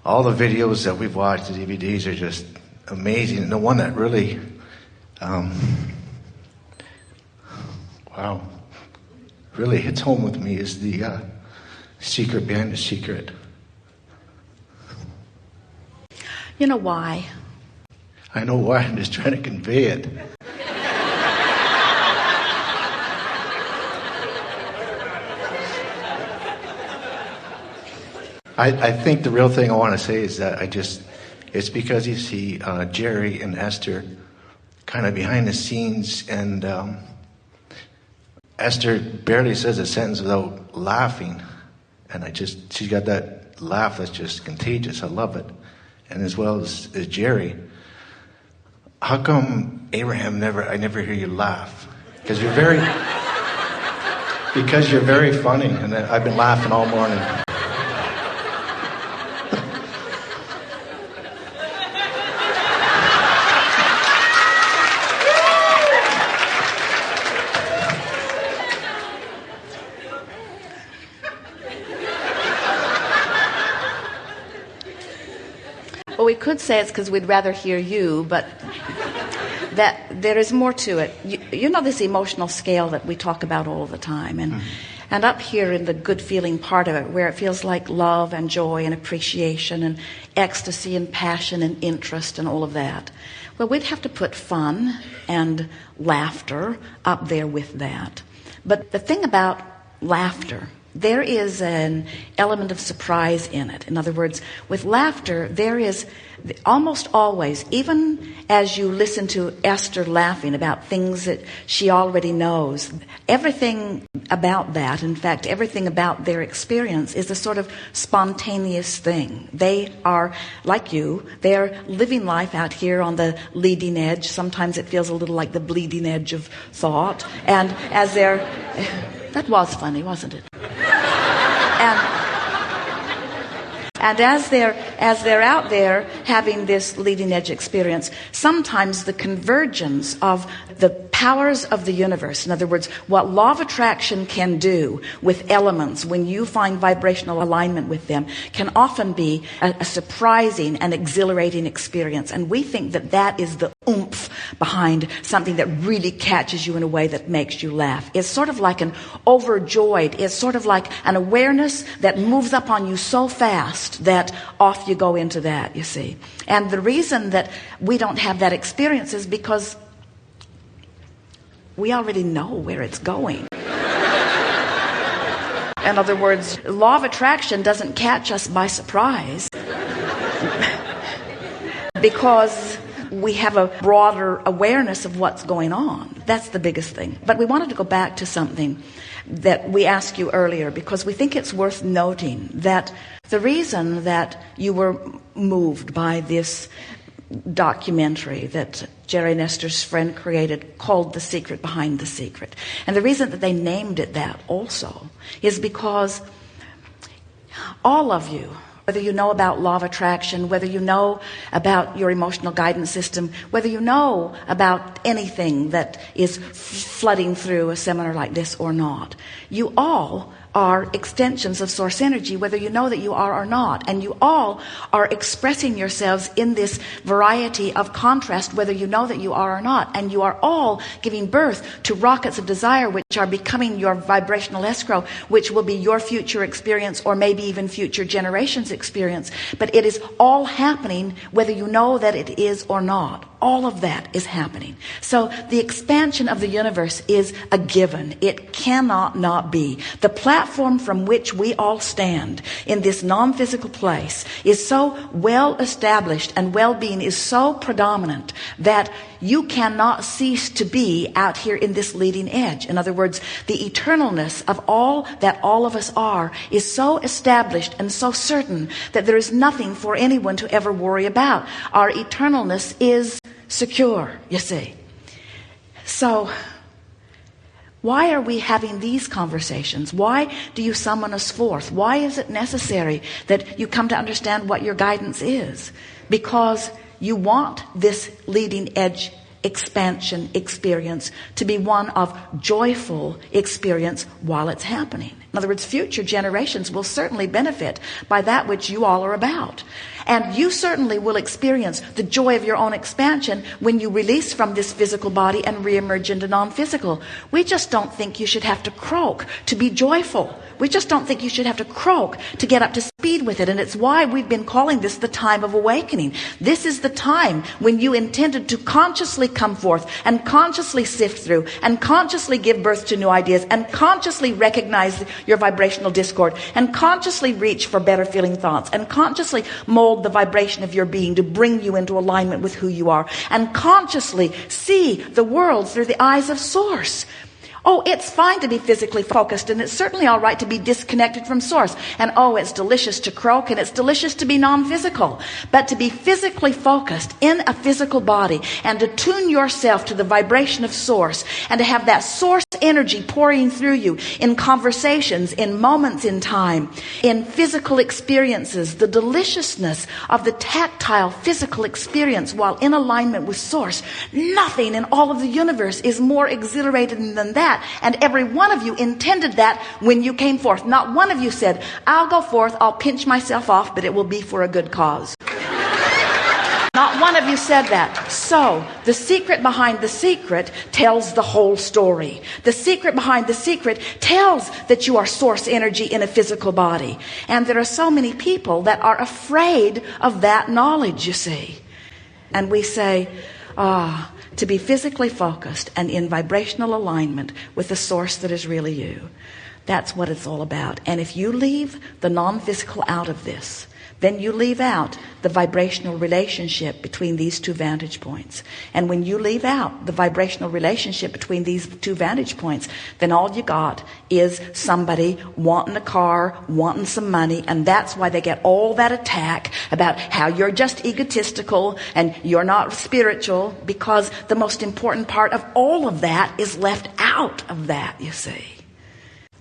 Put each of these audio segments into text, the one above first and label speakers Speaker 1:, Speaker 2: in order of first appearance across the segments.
Speaker 1: all the videos that we've watched, the DVDs, are just amazing. And the one that really, really hits home with me is the secret behind the secret.
Speaker 2: You know why?
Speaker 1: I know why. I'm just trying to convey it. I think the real thing I want to say is that it's because you see Jerry and Esther kind of behind the scenes, and Esther barely says a sentence without laughing. And she's got that laugh that's just contagious. I love it. And as well as Jerry. How come Abraham I never hear you laugh? Because you're very funny, and I've been laughing all morning.
Speaker 2: Well, we could say it's because we'd rather hear you, but that there is more to it. You know this emotional scale that we talk about all the time, and up here in the good feeling part of it, where it feels like love and joy and appreciation and ecstasy and passion and interest and all of that. Well, we'd have to put fun and laughter up there with that. But the thing about laughter, there is an element of surprise in it. In other words, with laughter, there is almost always, even as you listen to Esther laughing about things that she already knows, everything about that, in fact, everything about their experience is a sort of spontaneous thing. They are, like you, they're living life out here on the leading edge. Sometimes it feels a little like the bleeding edge of thought. And as they're... That was funny, wasn't it? And as they're out there having this leading edge experience, sometimes the convergence of the powers of the universe, in other words, what law of attraction can do with elements when you find vibrational alignment with them, can often be a surprising and exhilarating experience. And we think that that is the oomph behind something that really catches you in a way that makes you laugh. It's sort of like an overjoyed, it's sort of like an awareness that moves up on you so fast that off you go into that, you see. And the reason that we don't have that experience is because we already know where it's going. In other words, law of attraction doesn't catch us by surprise because we have a broader awareness of what's going on. That's the biggest thing. But we wanted to go back to something that we asked you earlier, because we think it's worth noting that the reason that you were moved by this documentary that Jerry and Esther's friend created called The Secret Behind the Secret, and the reason that they named it that also is because all of you, whether you know about law of attraction, whether you know about your emotional guidance system, whether you know about anything that is flooding through a seminar like this or not, you all are extensions of source energy, whether you know that you are or not. And you all are expressing yourselves in this variety of contrast, whether you know that you are or not. And you are all giving birth to rockets of desire, which are becoming your vibrational escrow, which will be your future experience, or maybe even future generations' experience. But it is all happening whether you know that it is or not. All of that is happening. So the expansion of the universe is a given. It cannot not be. The platform from which we all stand in this non-physical place is so well established, and well-being is so predominant that you cannot cease to be out here in this leading edge. In other words, the eternalness of all that all of us are is so established and so certain that there is nothing for anyone to ever worry about. Our eternalness is secure, you see. So why are we having these conversations? Why do you summon us forth? Why is it necessary that you come to understand what your guidance is? Because you want this leading edge expansion experience to be one of joyful experience while it's happening. In other words, future generations will certainly benefit by that which you all are about. And you certainly will experience the joy of your own expansion when you release from this physical body and reemerge into non-physical. We just don't think you should have to croak to be joyful. We just don't think you should have to croak to get up to speed with it. And it's why we've been calling this the time of awakening. This is the time when you intended to consciously come forth and consciously sift through and consciously give birth to new ideas and consciously recognize your vibrational discord and consciously reach for better feeling thoughts and consciously mold the vibration of your being to bring you into alignment with who you are and consciously see the world through the eyes of Source. Oh, it's fine to be physically focused, and it's certainly all right to be disconnected from Source. And oh, it's delicious to croak, and it's delicious to be non-physical. But to be physically focused in a physical body and to tune yourself to the vibration of Source and to have that Source energy pouring through you in conversations, in moments in time, in physical experiences, the deliciousness of the tactile physical experience while in alignment with Source. Nothing in all of the universe is more exhilarating than that. And every one of you intended that when you came forth. Not one of you said, I'll go forth, I'll pinch myself off, but it will be for a good cause. Not one of you said that. So, the secret behind the secret tells the whole story. The secret behind the secret tells that you are Source energy in a physical body. And there are so many people that are afraid of that knowledge, you see. And we say, to be physically focused and in vibrational alignment with the Source that is really you. That's what it's all about. And if you leave the non-physical out of this, then you leave out the vibrational relationship between these two vantage points. And when you leave out the vibrational relationship between these two vantage points, then all you got is somebody wanting a car, wanting some money, and that's why they get all that attack about how you're just egotistical and you're not spiritual, because the most important part of all of that is left out of that, you see.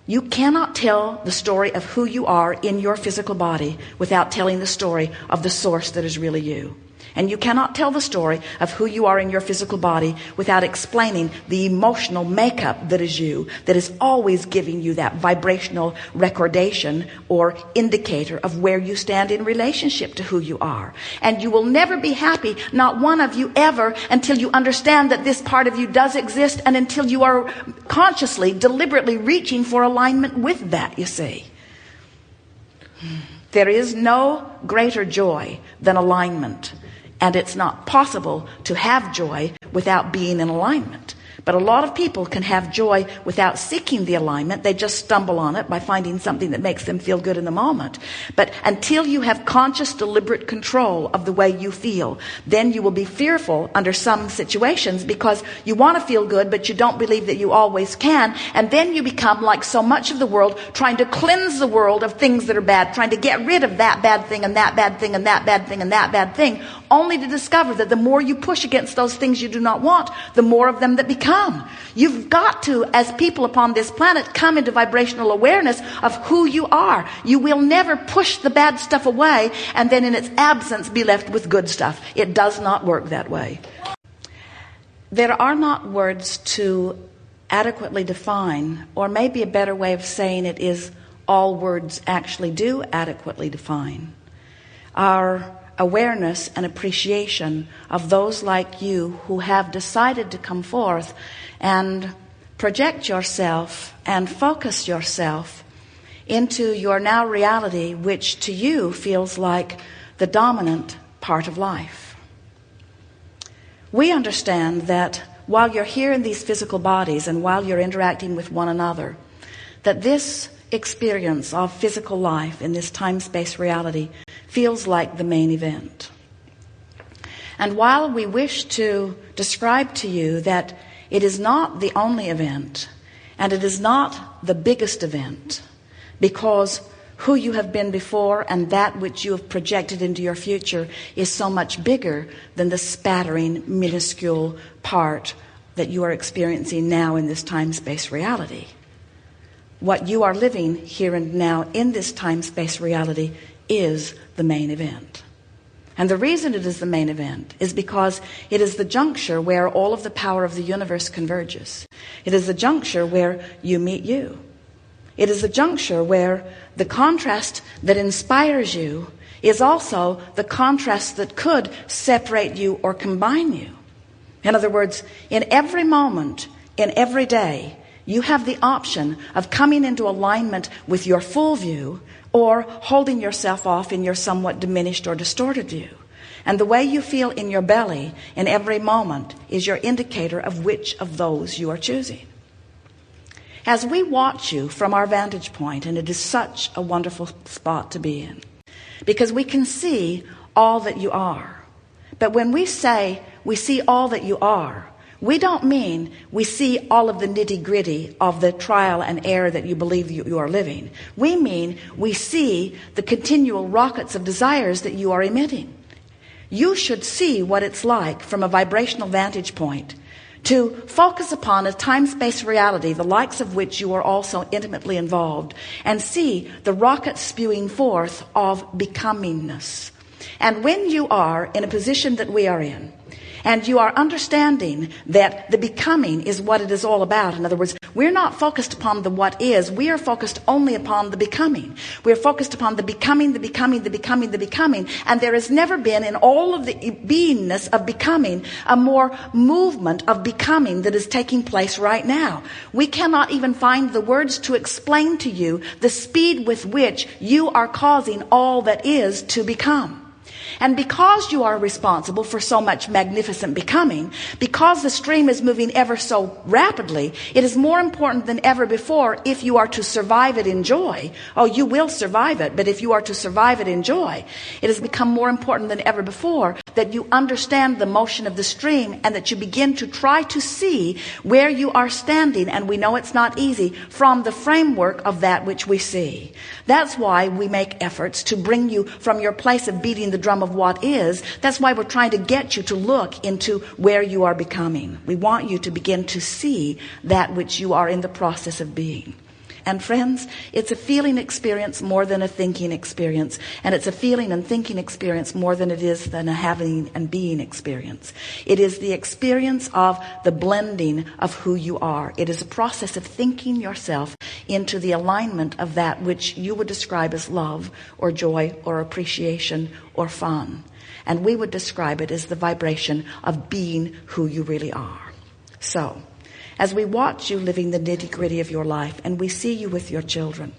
Speaker 2: You cannot tell the story of who you are in your physical body without telling the story of the Source that is really you. And you cannot tell the story of who you are in your physical body without explaining the emotional makeup that is you, that is always giving you that vibrational recordation or indicator of where you stand in relationship to who you are. And you will never be happy, not one of you ever, until you understand that this part of you does exist and until you are consciously, deliberately reaching for alignment with that, you see. There is no greater joy than alignment. And it's not possible to have joy without being in alignment. But a lot of people can have joy without seeking the alignment. They just stumble on it by finding something that makes them feel good in the moment. But until you have conscious, deliberate control of the way you feel, then you will be fearful under some situations because you want to feel good, but you don't believe that you always can. And then you become like so much of the world, trying to cleanse the world of things that are bad, trying to get rid of that bad thing and that bad thing and that bad thing and that bad thing, only to discover that the more you push against those things you do not want, the more of them that become. You've got to, as people upon this planet, come into vibrational awareness of who you are. You will never push the bad stuff away and then in its absence be left with good stuff. It does not work that way. There are not words to adequately define, or maybe a better way of saying it is all words actually do adequately define our awareness and appreciation of those like you who have decided to come forth and project yourself and focus yourself into your now reality, which to you feels like the dominant part of life. We understand that while you're here in these physical bodies and while you're interacting with one another, that this experience of physical life in this time-space reality feels like the main event. And while we wish to describe to you that it is not the only event and it is not the biggest event, because who you have been before and that which you have projected into your future is so much bigger than the spattering, minuscule part that you are experiencing now in this time-space reality. What you are living here and now in this time-space reality is the main event. And the reason it is the main event is because it is the juncture where all of the power of the universe converges. It is the juncture where you meet you. It is the juncture where the contrast that inspires you is also the contrast that could separate you or combine you. In other words, in every moment, in every day, you have the option of coming into alignment with your full view or holding yourself off in your somewhat diminished or distorted view. And the way you feel in your belly in every moment is your indicator of which of those you are choosing. As we watch you from our vantage point, and it is such a wonderful spot to be in, because we can see all that you are. But when we say we see all that you are, we don't mean we see all of the nitty-gritty of the trial and error that you believe you are living. We mean we see the continual rockets of desires that you are emitting. You should see what it's like from a vibrational vantage point to focus upon a time-space reality, the likes of which you are also intimately involved, and see the rocket spewing forth of becomingness. And when you are in a position that we are in, and you are understanding that the becoming is what it is all about. In other words, we're not focused upon the what is. We are focused only upon the becoming. We're focused upon the becoming, the becoming, the becoming, the becoming. And there has never been in all of the beingness of becoming a more movement of becoming that is taking place right now. We cannot even find the words to explain to you the speed with which you are causing all that is to become. And because you are responsible for so much magnificent becoming, because the stream is moving ever so rapidly, it is more important than ever before if you are to survive it in joy. Oh, you will survive it, but if you are to survive it in joy, it has become more important than ever before that you understand the motion of the stream and that you begin to try to see where you are standing, and we know it's not easy, from the framework of that which we see. That's why we make efforts to bring you from your place of beating the drum of what is. That's why we're trying to get you to look into where you are becoming. We want you to begin to see that which you are in the process of being. And friends, it's a feeling experience more than a thinking experience. And it's a feeling and thinking experience more than it is than a having and being experience. It is the experience of the blending of who you are. It is a process of thinking yourself into the alignment of that which you would describe as love or joy or appreciation or fun. And we would describe it as the vibration of being who you really are. So, as we watch you living the nitty-gritty of your life, and we see you with your children,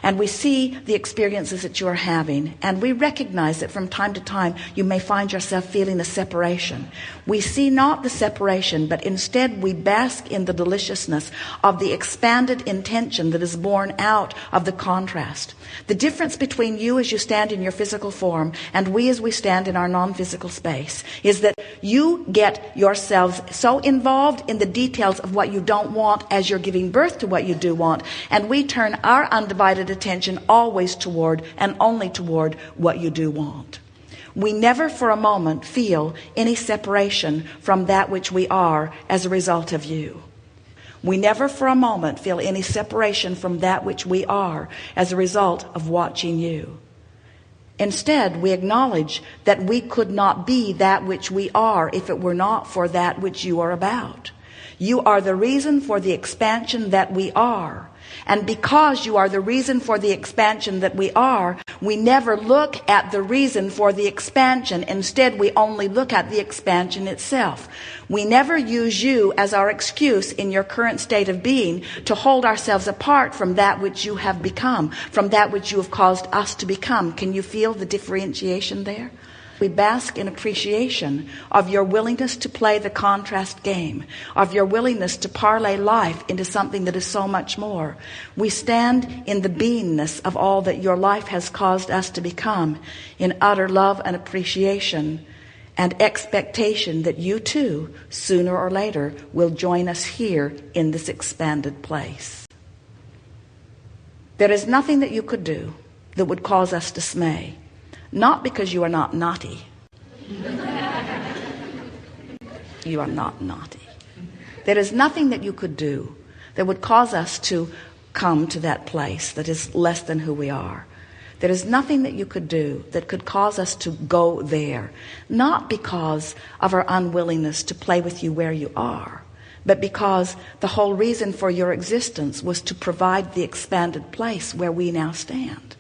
Speaker 2: and we see the experiences that you are having, and we recognize that from time to time you may find yourself feeling a separation. We see not the separation, but instead we bask in the deliciousness of the expanded intention that is born out of the contrast. The difference between you as you stand in your physical form and we as we stand in our non-physical space is that you get yourselves so involved in the details of what you don't want as you're giving birth to what you do want, and we turn our undivided attention always toward and only toward what you do want. We never for a moment feel any separation from that which we are as a result of you. We never for a moment feel any separation from that which we are as a result of watching you. Instead, we acknowledge that we could not be that which we are if it were not for that which you are about. You are the reason for the expansion that we are. And because you are the reason for the expansion that we are, we never look at the reason for the expansion. Instead, we only look at the expansion itself. We never use you as our excuse in your current state of being to hold ourselves apart from that which you have become, from that which you have caused us to become. Can you feel the differentiation there? We bask in appreciation of your willingness to play the contrast game, of your willingness to parlay life into something that is so much more. We stand in the beingness of all that your life has caused us to become, in utter love and appreciation and expectation that you too, sooner or later, will join us here in this expanded place. There is nothing that you could do that would cause us dismay. Not because you are not naughty. You are not naughty. There is nothing that you could do that would cause us to come to that place that is less than who we are. There is nothing that you could do that could cause us to go there, not because of our unwillingness to play with you where you are, but because the whole reason for your existence was to provide the expanded place where we now stand.